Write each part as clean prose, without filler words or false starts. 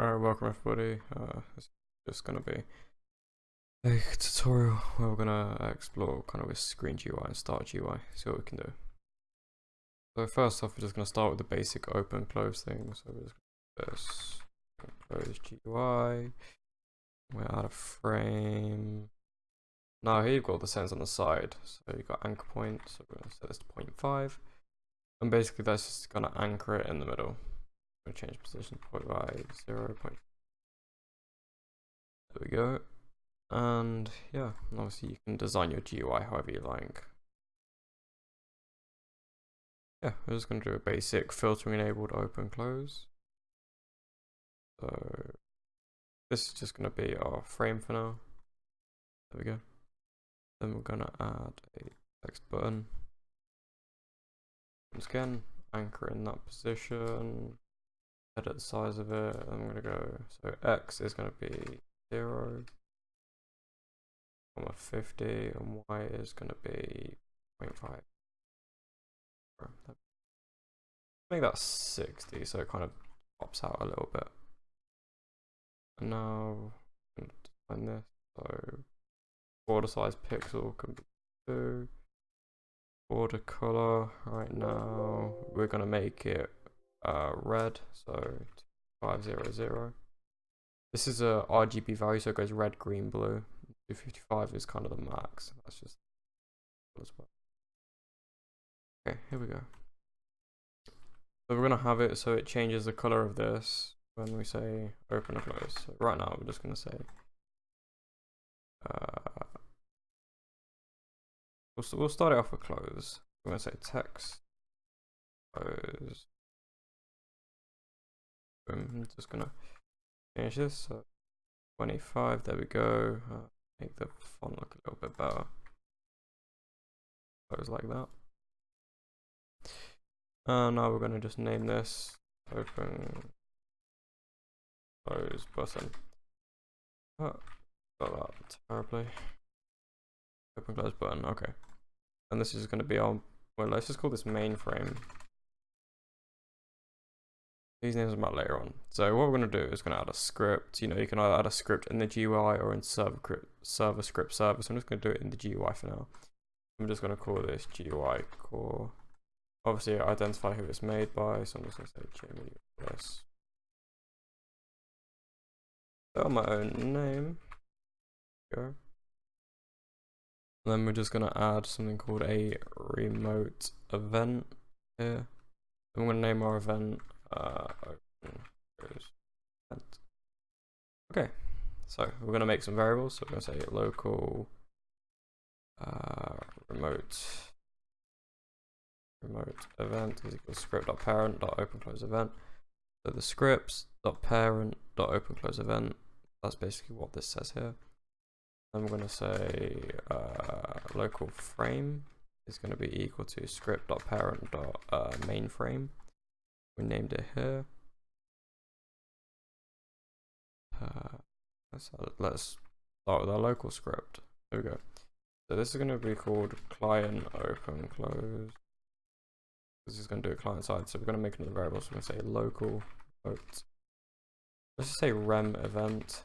Alright, welcome everybody. This is just gonna be a tutorial where we're gonna explore kind of with ScreenGui and StartGui, see what we can do. So first off, we're just gonna start with the basic open close thing. So we're just gonna do this, close GUI, we're out of frame. Now here you've got the settings on the side. So you've got anchor point, so we're gonna set this to 0.5. And basically that's just gonna anchor it in the middle. I'm gonna change position to 0.5, 0. There we go. And yeah, obviously you can design your GUI however you like. Yeah, we're just going to do a basic filtering enabled open close. So this is just going to be our frame for now. There we go. Then we're going to add a text button. Once again, anchor in that position, edit the size of it. I'm going to go, so X is going to be 0, 50, and Y is going to be 0.5. Make that 60 so it kind of pops out a little bit. And now I'm going to define this, so border size pixel can be 2. Border color right now we're going to make it red, so 500. This is a RGB value, so it goes red, green, blue. 255 is kind of the max. That's just as well. Okay, here we go. So we're gonna have it so it changes the color of this when we say open or close. So right now we're just gonna say we'll start it off with close. We're gonna say text close. Boom. I'm just gonna change this. So 25. There we go. Make the font look a little bit better. Close like that. Now we're going to just name this open close button. Oh, got that terribly. Open close button, okay. And this is going to be our, well, let's just call this main frame. These names about later on. So what we're going to do is going to add a script. You know, you can either add a script in the GUI or in server script server. So I'm just going to do it in the GUI for now. I'm just going to call this GUI core. Obviously, identify who it's made by, so I'm just going to say Jimmy plus. Got my own name. Go. And then we're just going to add something called a remote event here. I'm going to name our event open close event. Okay, so we're going to make some variables. So we're going to say local remote event is equal to script.parent.openclose event. So the scripts.parent.openclose event, that's basically what this says here. I'm going to say local frame is going to be equal to script.parent.mainFrame. We named it here. Let's start with our local script. There we go. So this is going to be called client open close. This is going to do a client side, so we're going to make another variable. So we're going to say local vote. Let's just say rem event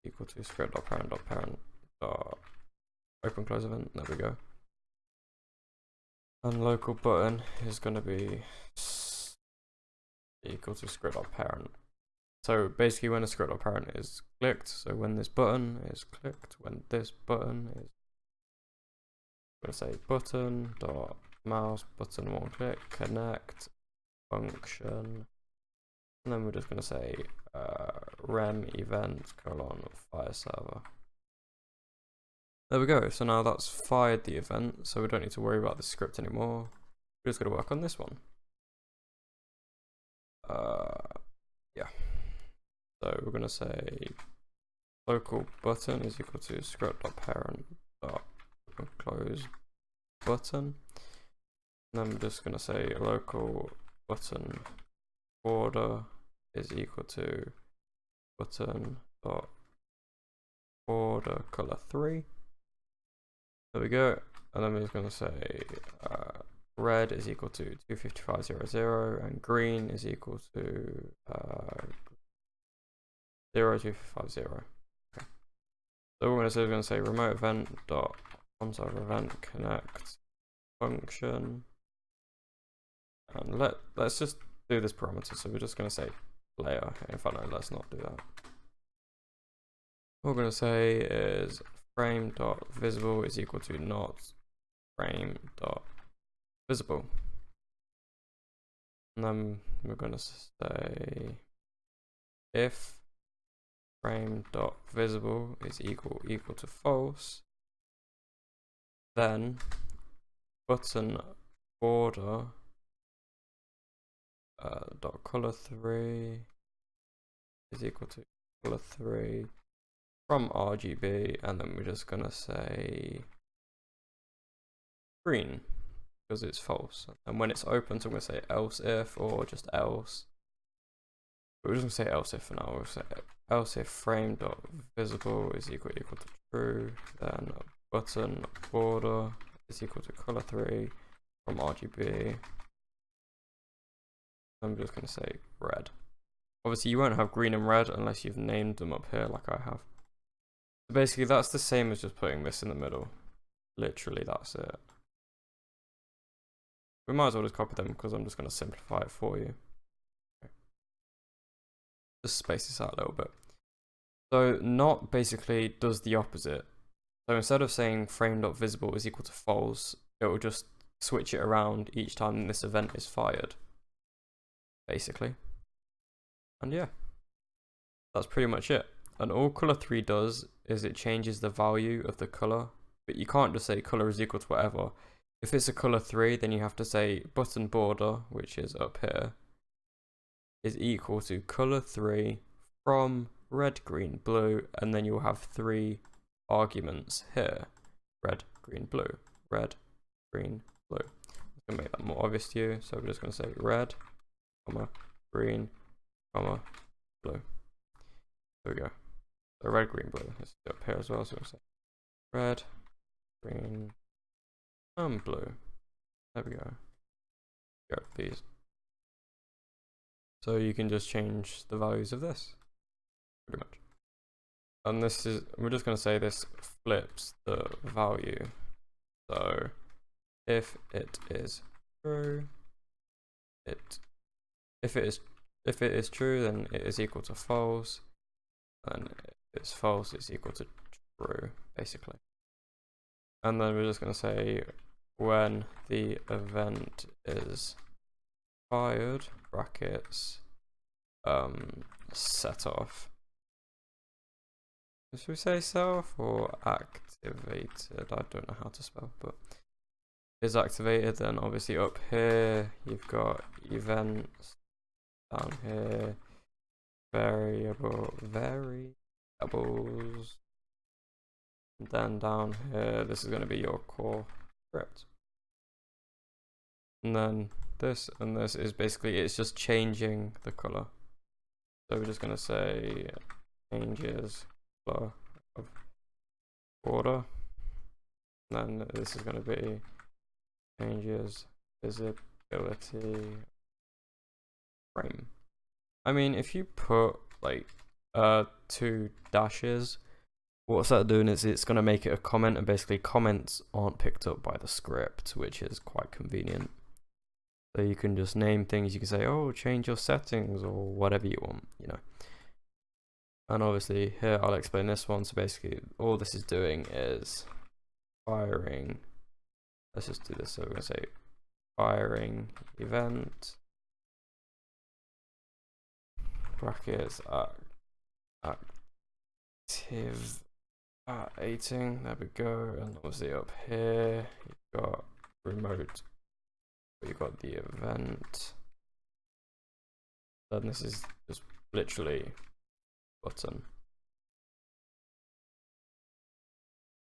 equal to script.parent.open close event. There we go. And local button is going to be equal to script.parent. So basically, when a script.parent is clicked, so when this button is clicked, when this button is, we're going to say button dot mouse button one click connect function, and then we're just going to say rem event colon fire server. There we go. So now that's fired the event, so we don't need to worry about the script anymore. We're just going to work on this one. Yeah, so we're going to say local button is equal to script.parent.openclose button. And then we're just going to say local button border is equal to button dot border color 3. There we go. And then we're just going to say red is equal to 255.00 and green is equal to 02350. Okay. So what we're going to say remote event dot onServer event connect function, and let's just do this parameter. So we're just going to say player. Okay, in fact, no, let's not do that. What we're going to say is frame dot visible is equal to not frame dot visible, and then we're going to say if frame dot visible is equal to false, then button border dot color 3 is equal to color 3 from RGB, and then we're just gonna say green because it's false. And when it's open, so I'm gonna say else if or just else. But we're just gonna say else if for now. We'll say else if frame dot visible is equal to true, then button border is equal to color 3 from RGB. I'm just gonna say red. Obviously you won't have green and red unless you've named them up here like I have. So basically that's the same as just putting this in the middle. Literally that's it. We might as well just copy them because I'm just gonna simplify it for you. Okay. Just space this out a little bit. So not basically does the opposite. So instead of saying frame.visible is equal to false, it will just switch it around each time this event is fired, basically. And yeah, that's pretty much it. And all color 3 does is it changes the value of the color, but you can't just say color is equal to whatever. If it's a color 3, then you have to say button border, which is up here, is equal to color 3 from red, green, blue, and then you'll have 3 arguments here: red, green, blue, red, green, blue. I'm gonna make that more obvious to you, so we're just gonna say red, comma, green, comma, blue. There we go. So red, green, blue. Let's do it up here as well. So we'll say red, green, and blue. There we go. Go with these. So you can just change the values of this, pretty much. And this is, we're just going to say this flips the value. So if it is true, if it is true, then it is equal to false, and if it's false, it's equal to true, basically. And then we're just going to say when the event is fired, brackets, set off. Should we say set off or activated? I don't know how to spell, but is activated, then obviously up here you've got events, down here variables, and then down here this is going to be your core script. And then this and this is basically, it's just changing the color. So we're just going to say changes color of border. And then this is going to be changes visibility frame. I mean, if you put like 2 dashes, what's that doing is it's going to make it a comment, and basically comments aren't picked up by the script, which is quite convenient. So you can just name things, you can say, oh, change your settings or whatever you want, you know. And obviously here I'll explain this one. So basically all this is doing is firing, let's just do this. So we're going to say firing event, brackets activating, there we go. And obviously up here you've got remote, you've got the event, then this is just literally button.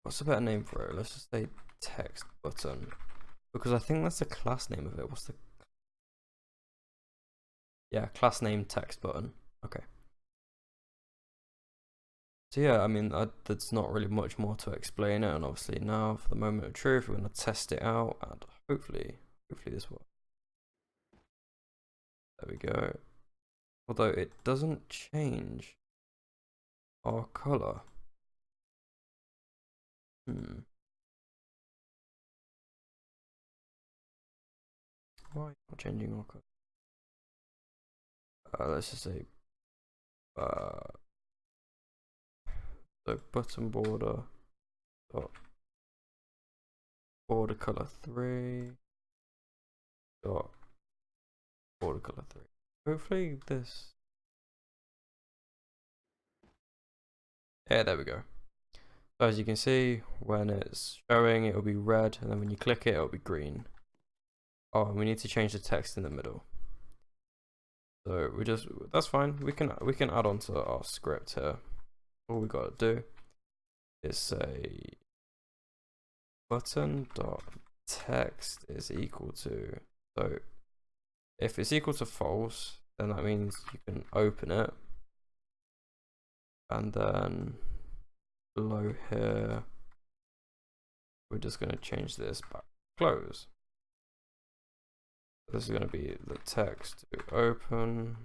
What's a better name for it? Let's just say text button, because I think that's the class name of it. What's the, yeah, class name text button. Okay. So yeah, I mean, that's not really much more to explain it. And obviously now for the moment of truth, we're going to test it out, and hopefully this works. There we go. Although it doesn't change our color. Why not changing our color? Let's just say so button border dot border color 3 dot border color 3. Hopefully this. Yeah, there we go. So as you can see, when it's showing, it'll be red, and then when you click it, it'll be green. Oh, and we need to change the text in the middle. So that's fine. We can add on to our script here. All we gotta do is say button dot text is equal to, so if it's equal to false, then that means you can open it, and then below here we're just going to change this back to close. This is going to be the text to open,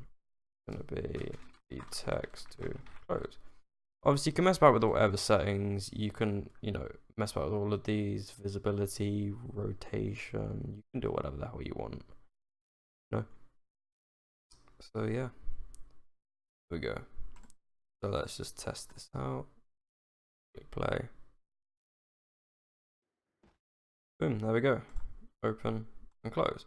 going to be the text to close. Obviously you can mess about with whatever settings. You can, you know, mess about with all of these, visibility, rotation. You can do whatever the hell you want, you know. So yeah, here we go. So let's just test this out. Click play. Boom, there we go. Open and close.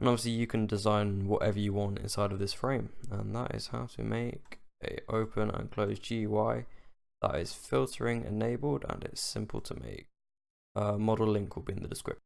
And obviously you can design whatever you want inside of this frame. And that is how to make a open and close GUI that is filtering enabled, and it's simple to make. Model link will be in the description.